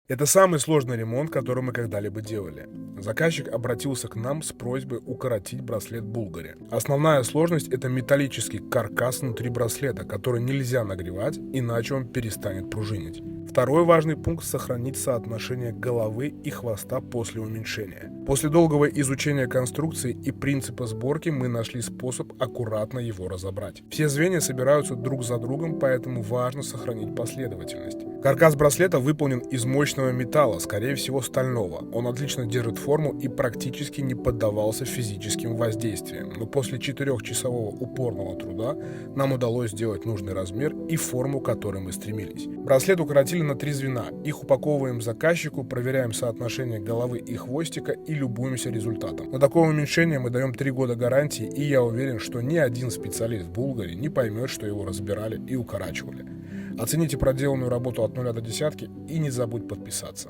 Это самый сложный ремонт, который мы когда-либо делали. Заказчик обратился к нам с просьбой укоротить браслет Bulgari. Основная сложность – это металлический каркас внутри браслета, который нельзя нагревать, иначе он перестанет пружинить. Второй важный пункт – сохранить соотношение головы и хвоста после уменьшения. После долгого изучения конструкции и принципа сборки мы нашли способ аккуратно его разобрать. Все звенья собираются друг за другом, поэтому важно сохранить последовательность. Каркас браслета выполнен из мощного металла, скорее всего стального. Он отлично держит форму и практически не поддавался физическим воздействиям. Но после 4-часового упорного труда нам удалось сделать нужный размер и форму, к которой мы стремились. Браслет укоротили на 3 звена. Их упаковываем заказчику, проверяем соотношение головы и хвостика и любуемся результатом. На такое уменьшение мы даем 3 года гарантии, и я уверен, что ни один специалист в Bulgari не поймет, что его разбирали и укорачивали. Оцените проделанную работу от 0 до 10 и не забудь подписаться.